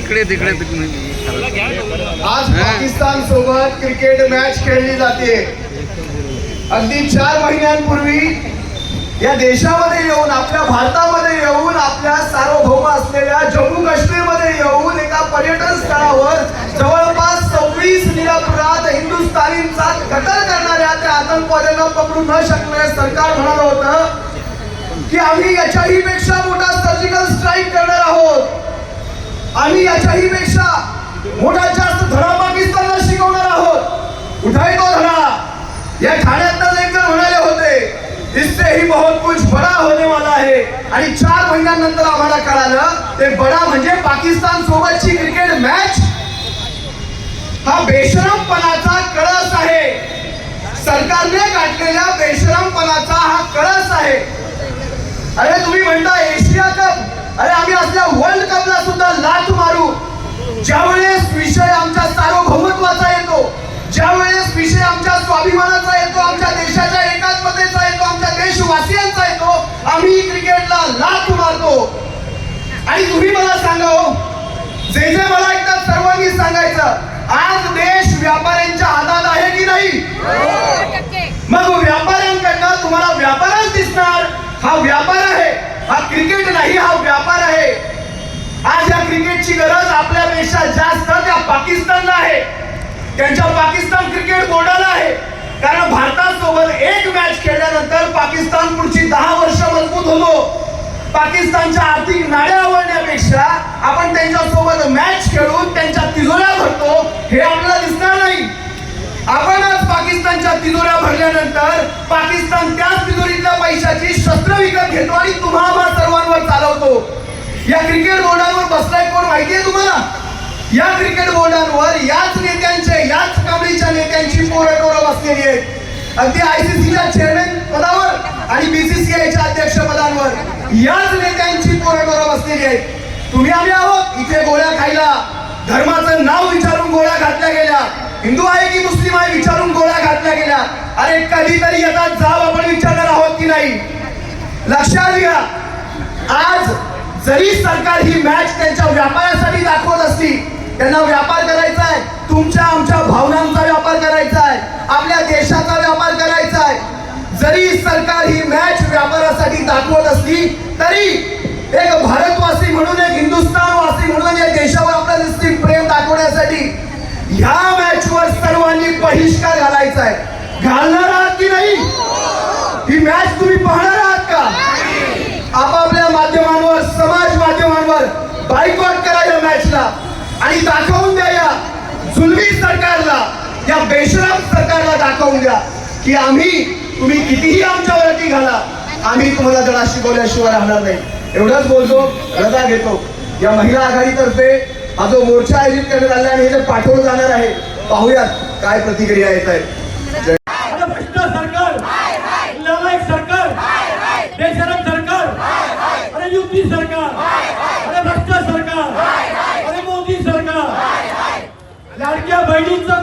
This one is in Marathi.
इकडे तिकडे आज पाकिस्तान सोबत क्रिकेट मॅच खेळली जाते। अगदी 4 महिन्यांपूर्वी या देशामध्ये येऊन, आपल्या भारतामध्ये येऊन, आपल्या सार्वभौम असलेल्या जम्मू काश्मीरमध्ये येऊन एका पर्यटन स्थळावर जवळपास 26 निरपराध हिंदुस्थानींचा कत्ल करणाऱ्या त्या आतंकवाद्यांना पकडू न शकणारे सरकार म्हणालं होतं की आम्ही याच्याही पेक्षा मोठा सर्जिकल स्ट्राईक करणार आहोत, आम्ही याच्याही पेक्षा मोठा जास्त धडा पाकिस्तानला शिकवणार आहोत। उठाय तो धडा। या ठाण्यातच एक जण म्हणाले होते इससे ही बहुत कुछ बड़ा होने वाला है, आणि 4 महिन्यानंतर आम्हाला कळालं ते बडा म्हणजे पाकिस्तान सोबतची क्रिकेट मॅच हा बेशरमपणाचा कळस आहे, सरकारने गाठलेल्या बेशरमपणाचा हा कळस आहे। अरे तुम्ही म्हणता एशिया कप, अरे आम्ही असल्या वर्ल्ड कपला सुद्धा लाथ मारू। ज्यावेळेस विषय आमच्या सार्वभौमत्वाचा येतो, ज्यावेळेस विषय आमच्या स्वाभिमानाचा येतो, आमच्या देशाच्या एकात्मतेचा येतो, आमच्या देशवासियांचा येतो, आम्ही क्रिकेटला लाथ मारतो। आणि तुम्ही मला सांगा, जे मला एकदा सर्वांनी सांगायचं, आज देश व्यापाऱ्यांच्या हातात आहे की नाही? मग व्यापाऱ्यांकडनं तुम्हाला व्यापारच दिसणार, हा व्यापार आहे, हा क्रिकेट नाही, हा व्यापार आहे। आज या क्रिकेटची गरज आपल्यापेक्षा जास्त त्या पाकिस्तानला आहे, त्यांच्या पाकिस्तान क्रिकेट बोर्डाला आहे। कारण भारतासोबत एक मॅच खेळल्यानंतर पाकिस्तान पुढची 10 वर्ष मजबूत होतो। पाकिस्तानच्या आर्थिक नाड्या आवडण्यापेक्षा आपण त्यांच्यासोबत मॅच खेळून त्यांच्या तिजोऱ्या भरतो, हे आपल्याला दिसणार नाही। आपण आज पाकिस्तानच्या तिजोऱ्या भरल्यानंतर पाकिस्तान त्याच तिजोरीतल्या पैशाची शस्त्र विकत घेतो आणि तुम्हाला सर्वांवर चालवतो। या क्रिकेट बोर्डावर बसलाय कोण माहितीये तुम्हाला? या क्रिकेट बोर्डांवर याच नेत्यांचे, याच कामडीच्या नेत्यांची पोरटोरं बसलेली आहेत। अगदी ICCच्या चेअरमॅन पदावर आणि BCCIच्या अध्यक्ष पदांवर याच नेत्यांची पोरटोरं बसलेली आहेत। तुम्ही आम्ही आहोत इथे गोळ्या खायला, धर्माचं नाव विचारून गोळ्या घातल्या गेल्या, हिंदू आहे की मुस्लिम आहे विचारून गोळ्या घातल्या गेल्या। अरे कधीतरी याचा जाब आपण विचारणार आहोत की नाही? लक्षात घ्या, आज जरी सरकार ही मॅच त्यांच्या व्यापारासाठी दाखवत असली, त्यांना व्यापार करायचा आहे, तुमच्या आमच्या भावनांचा व्यापार करायचा आहे, आपल्या देशाचा व्यापार करायचा आहे। जरी सरकार ही मॅच व्यापारासाठी दाखवत असली तरी एक भारतवासी म्हणून, एक हिंदुस्थानवासी म्हणून या देशावर आपलं निश्चित प्रेम दाखवण्यासाठी ह्या मॅचवर सर्वांनी बहिष्कार घालायचा आहे। घालणार आहात की नाही? ही मॅच तुम्ही पाहणार आहात का? आपापल्या माध्यमांवर, समाज माध्यमांवर बायकॉट करा या मॅचला आणि दाखवून द्या या जुलमी सरकारला, या बेशरम सरकारला दाखवून द्या की आम्ही, तुम्ही कितीही आमच्यावर अटी घाला, आम्ही तुम्हाला धडा शिकवल्याशिवाय राहणार नाही। एवढंच बोलतो, रजा घेतो। या महिला आघाडीतर्फे हा जो मोर्चा आयोजित करण्यात आला आणि हे जे पाठवलं जाणार आहे, पाहूयात काय प्रतिक्रिया येत आहेत। युती सरकार, अरे भ्रष्ट सरकार, अरे मोदी सरकार, लाडक्या बहिणींचा